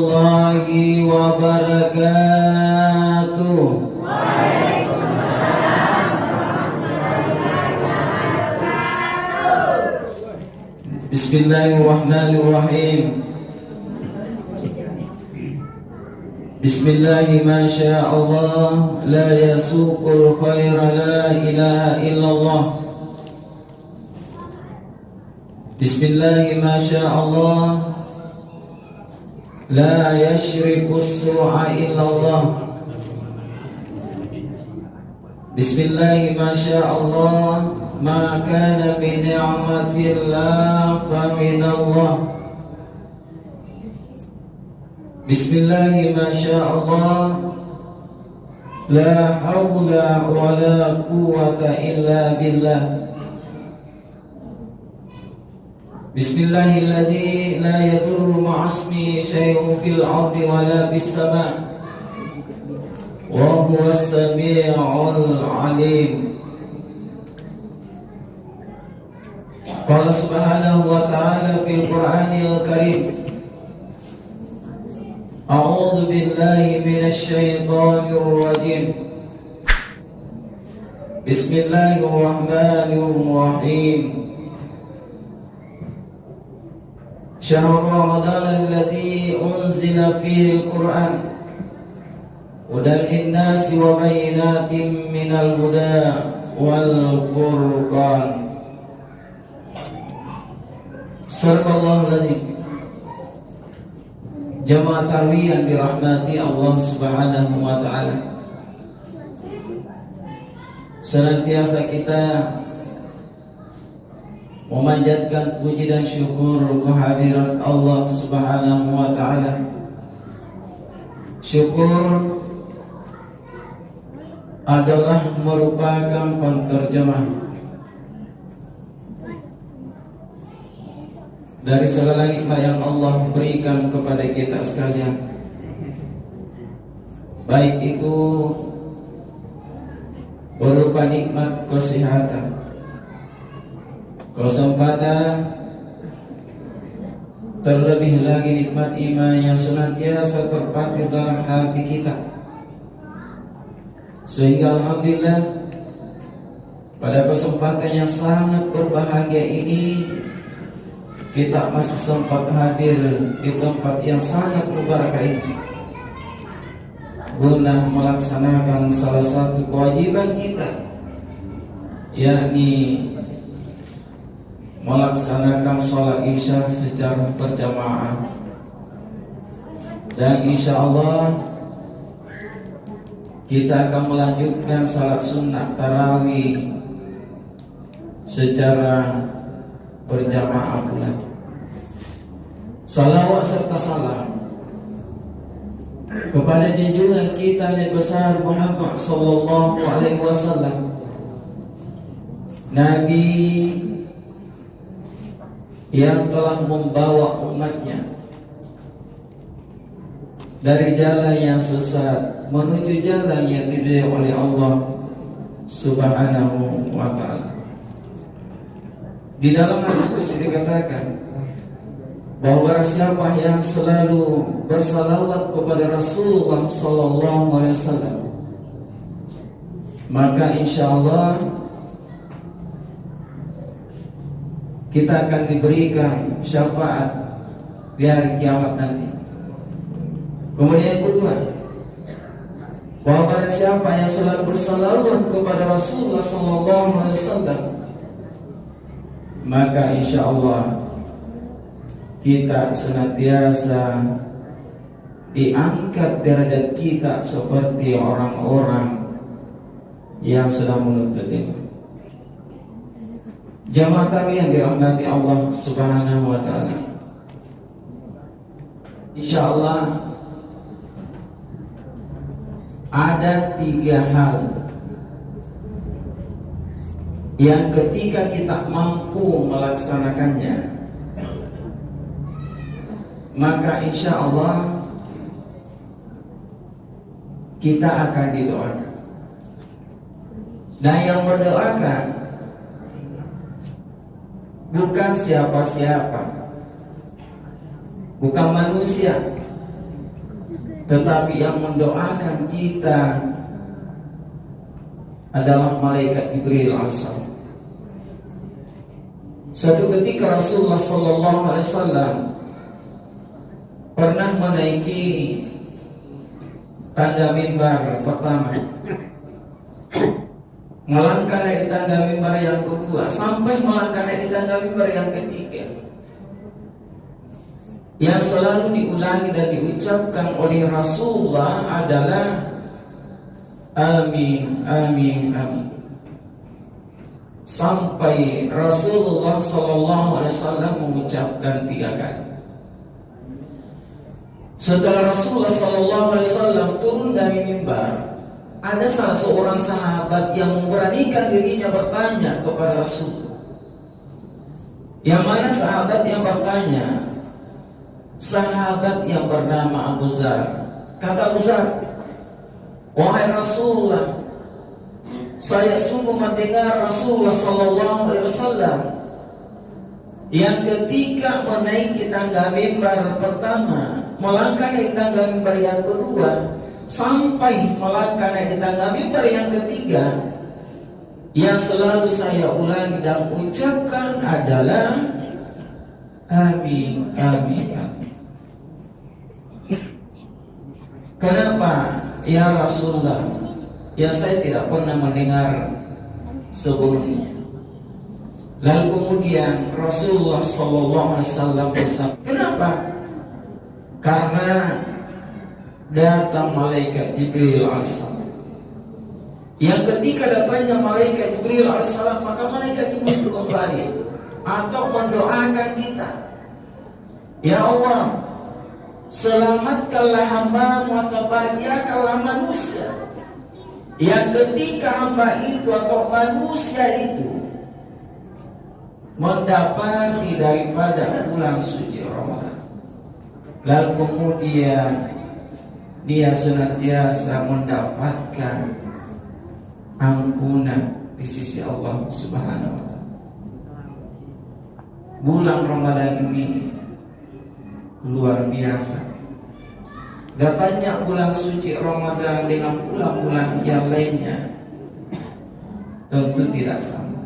warahmatullahi wabarakatuh. Bismillahirrahmanirrahim. Bismillahi ma syaa Allah la yasuqul khaira la ilaha illallah. Bismillahi ma syaa Allah la yashrikus su'a illallah. Bismillahi ma syaa Allah ma kana bi ni'matillah fa minallah. Bismillahi ma syaa Allah la hawla wa la quwwata illa billah. Bismillahilladzi la yadurru ma'asmi syai'un fil ardi wa la bis sama' wa huwas sami'ul 'alim. Qala subhanahu wa ta'ala fil Qur'anil Karim, A'udzu billahi minasy syaithanir rajim. Bismillahirrahmanirrahim. Syahrul Ramadan alladzi unzila fihi al-Qur'an hudan lin-nasi wa bayyinatin minal huda wal furqan. Sadaqallahul adzim. Jamaah tarawih yang dirahmati Allah Subhanahu wa taala, senantiasa kita memanjatkan puji dan syukur kehadirat Allah Subhanahu wa taala. Syukur adalah merupakan penterjemah dari segala nikmat yang Allah berikan kepada kita sekalian, baik itu berupa nikmat kesehatan, kesempatan, terlebih lagi nikmat iman yang senantiasa terpatri dalam hati kita, sehingga alhamdulillah pada kesempatan yang sangat berbahagia ini kita masih sempat hadir di tempat yang sangat berbarakah ini guna melaksanakan salah satu kewajiban kita, yakni melaksanakan sholat isya secara berjamaah. Dan insya Allah kita akan melanjutkan sholat sunnah tarawih secara berjamaah pula. Salawat serta salam kepada junjungan kita Nabi besar Muhammad sallallahu alaihi wasallam, Nabi yang telah membawa umatnya dari jalan yang sesat menuju jalan yang diridhai oleh Allah Subhanahu wa ta'ala. Di dalam hadis qudsi dikatakan bahwa siapa yang selalu bersalawat kepada Rasulullah sallallahu alaihi wasallam, maka insyaallah kita akan diberikan syafaat di hari kiamat nanti. Kemudian yang kedua, bahwa barang siapa yang selalu bersalawat kepada Rasulullah sallallahu alaihi wasallam, maka insyaallah kita senantiasa diangkat derajat kita seperti orang-orang yang sedang menuntut ilmu. Jamaah tarawih yang dirahmati Allah Subhanahu wa taala, insyaallah ada 3 hal yang ketika kita mampu melaksanakannya, maka insya Allah kita akan didoakan. Dan yang mendoakan bukan siapa-siapa, bukan manusia, tetapi yang mendoakan kita adalah malaikat Jibril alaihissalam. Suatu ketika Rasulullah sallallahu alaihi wasallam pernah menaiki tangga mimbar pertama, melangkah naik di tangga mimbar yang kedua, sampai melangkah naik di tangga mimbar yang ketiga. Yang selalu diulangi dan diucapkan oleh Rasulullah adalah amin, amin, amin. Sampai Rasulullah sallallahu alaihi wasallam mengucapkan 3 kali. Setelah Rasulullah sallallahu alaihi wasallam turun dari mimbar, ada salah seorang sahabat yang memberanikan dirinya bertanya kepada Rasulullah. Yang mana sahabat yang bertanya? Sahabat yang bernama Abu Dzar. Kata Abu Dzar, wahai Rasulullah, saya sungguh mendengar Rasulullah sallallahu alaihi wasallam yang ketika menaiki tangga mimbar pertama, melangkah naik tangga mimbar yang kedua, sampai melangkah naik di tangga mimbar yang ketiga, yang selalu saya ulangi dan ucapkan adalah amin, amin, amin. Kenapa ya Rasulullah? Ya saya tidak pernah mendengar sebelumnya. Lalu kemudian Rasulullah sallallahu alaihi wasallam bersabda, kenapa? Karena datang malaikat Jibril alaihissalam. Yang ketika datangnya malaikat Jibril alaihissalam, maka malaikat Jibril itu kembali atau mendoakan kita, ya Allah, selamatkanlah hamba-Mu atau bahagiakanlah manusia yang ketika hamba itu atau manusia itu mendapati daripada bulan suci Ramadan, lalu kemudian dia senantiasa mendapatkan ampunan di sisi Allah Subhanahu wa Ta'ala. Bulan Ramadan ini luar biasa. Datangnya bulan suci Ramadan dengan bulan-bulan yang lainnya tentu tidak sama.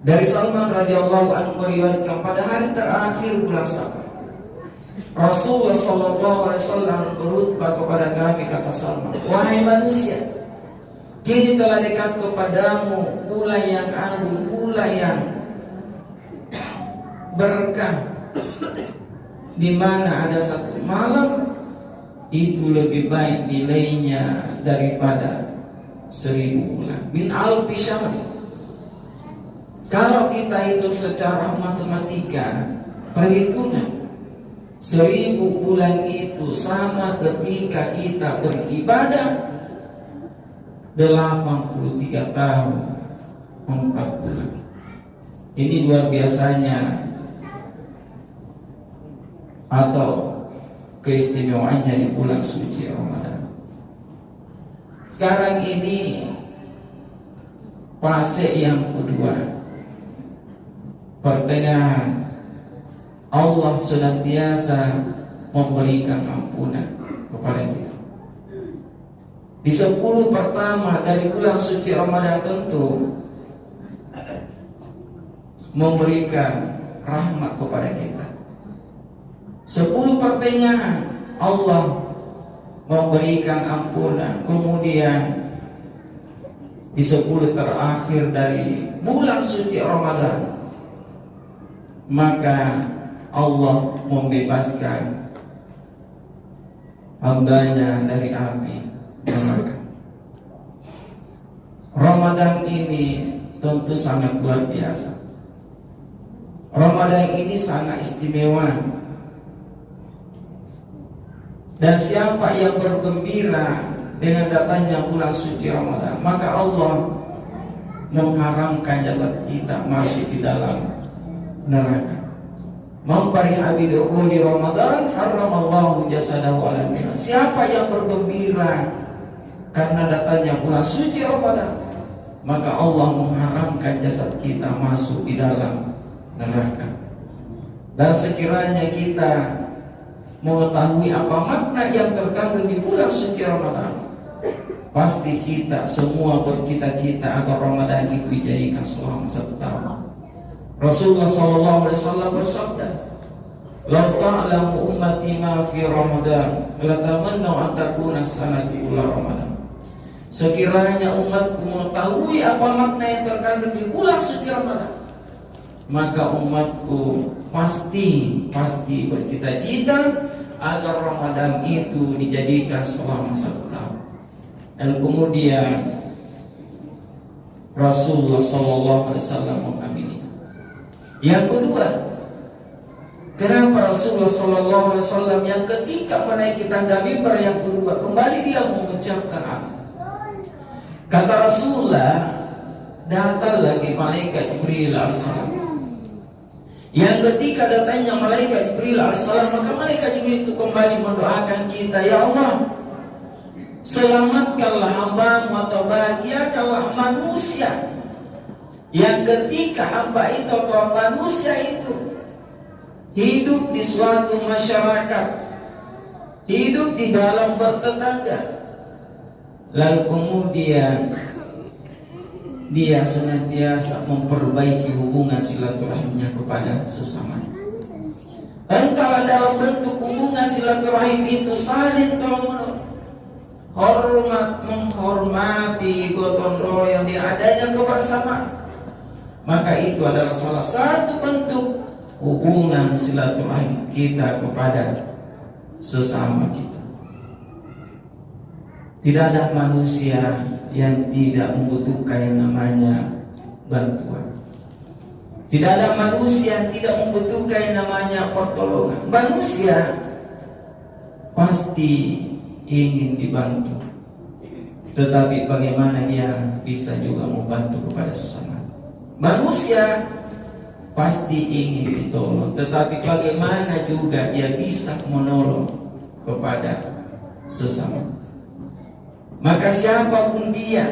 Dari Salman radhiyallahu anhu meriwayatkan pada hari terakhir bulan Safar, Rasulullah sallallahu alaihi wasallam berkhutbah kepada kami, kata Salman, wahai manusia, kini telah dekat kepadamu bulan yang agung, bulan yang berkah, di mana ada satu malam itu lebih baik nilainya daripada 1000 bulan. Min alfi syahr. Kalau kita hitung secara matematika, perhitungan 1000 bulan itu sama ketika kita beribadah 83 tahun 4 bulan. Ini luar biasanya atau keistimewaannya di bulan suci Ramadan. Sekarang ini fase yang kedua, pertengahan. Allah senantiasa memberikan ampunan kepada kita. Di 10 pertama dari bulan suci Ramadan tentu memberikan rahmat kepada kita. 10 pertengahan Allah memberikan ampunan. Kemudian di 10 terakhir dari bulan suci Ramadan, maka Allah membebaskan hambanya dari api neraka. Ramadan ini tentu sangat luar biasa. Ramadan ini sangat istimewa. Dan siapa yang bergembira dengan datangnya bulan suci Ramadan, maka Allah mengharamkan jasad kita masuk di dalam neraka. Memberi abi dukhuli Ramadan haramallahu jasadahu ala nar. Siapa yang bergembira karena datangnya bulan suci Ramadan, maka Allah mengharamkan jasad kita masuk di dalam neraka. Dan sekiranya kita mengetahui apa makna yang terkandung di bulan suci Ramadan, pasti kita semua bercita-cita agar Ramadan itu dijadikan selama 1 tahun. Rasulullah SAW bersabda, "Lau ta'lamu ummati ma fi Ramadan, la tamannau an takuna as-sanatu ula Ramadan." Sekiranya umatku mengetahui apa makna yang terkandung di bulan suci Ramadan, maka umatku pasti bercita-cita agar Ramadan itu dijadikan selama 1 tahun. Dan kemudian Rasulullah SAW mengamini. Yang kedua, kenapa Rasulullah SAW yang ketika menaiki tangga mimbar yang kedua kembali dia mengucapkan apa? Kata Rasulullah, datang lagi malaikat Jibril alaihissalam. Yang ketika datangnya malaikat Jibril alaihissalam, maka malaikat Jibril itu kembali mendoakan kita, ya Allah, selamatkanlah hamba-Mu atau bahagiakanlah manusia yang ketika hamba itu atau manusia itu hidup di suatu masyarakat, hidup di dalam bertetangga, lalu kemudian dia senantiasa memperbaiki hubungan silaturahimnya kepada sesama. Entah dalam bentuk hubungan silaturahim itu saling tolong-menolong, hormat menghormati gotong royong yang adanya kebersamaan, maka itu adalah salah satu bentuk hubungan silaturahim kita kepada sesama kita. Tidak ada manusia yang tidak membutuhkan yang namanya bantuan. Tidak ada manusia yang tidak membutuhkan yang namanya pertolongan. Manusia pasti ingin dibantu, tetapi bagaimana dia bisa juga membantu kepada sesama. Manusia pasti ingin ditolong, tetapi bagaimana juga dia bisa menolong kepada sesama. Maka siapapun dia,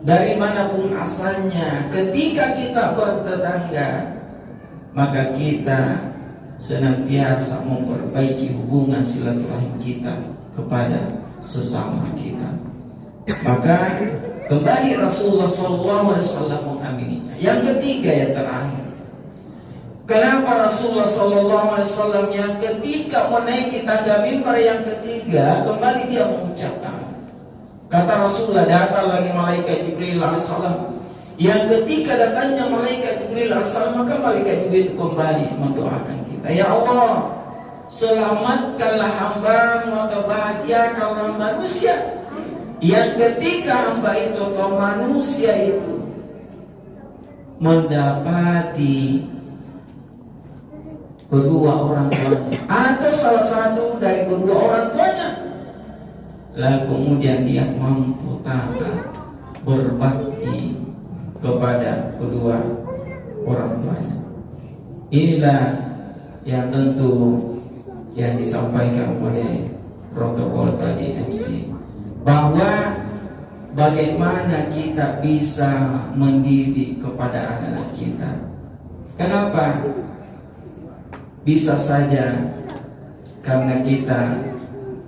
dari manapun asalnya, ketika kita bertetangga, maka kita senantiasa memperbaiki hubungan silaturahim kita kepada sesama kita. Maka kembali Rasulullah SAW mengamininya. Yang ketiga, yang terakhir, kenapa Rasulullah SAW yang ketika menaiki tangga mimbar yang ketiga kembali dia mengucapkan, kata Rasulullah, datang lagi malaikat Jibril alaihissalam. Yang ketika datangnya malaikat Jibril alaihissalam, maka malaikat Jibril itu kembali mendoakan kita, ya Allah, selamatkanlah hamba-Mu atau bahagiakanlah manusia yang ketika hamba itu atau manusia itu mendapati kedua orang tuanya atau salah satu dari kedua orang tuanya, lalu kemudian dia mampu taat berbakti kepada kedua orang tuanya. Inilah yang tentu yang disampaikan oleh protokol tadi MC, bahwa bagaimana kita bisa mendidik kepada anak-anak kita. Kenapa? Bisa saja karena kita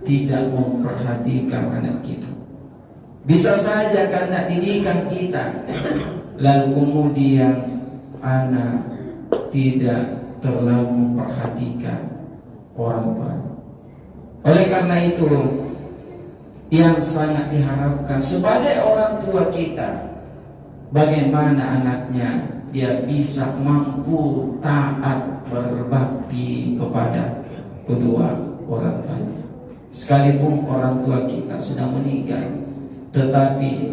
tidak memperhatikan anak kita. Bisa saja karena didikan kita, lalu kemudian anak tidak terlalu memperhatikan orang tua. Oleh karena itu, yang sangat diharapkan sebagai orang tua kita, bagaimana anaknya dia bisa mampu taat berbakti kepada kedua orang tuanya. Sekalipun orang tua kita sudah meninggal, tetapi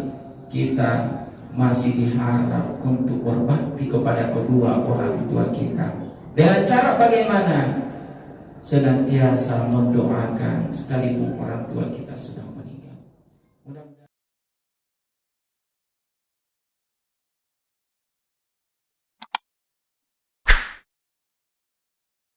kita masih diharap untuk berbakti kepada kedua orang tua kita. Dengan cara bagaimana? Senantiasa mendoakan sekalipun orang tua kita sudah meninggal. Mudah-mudahan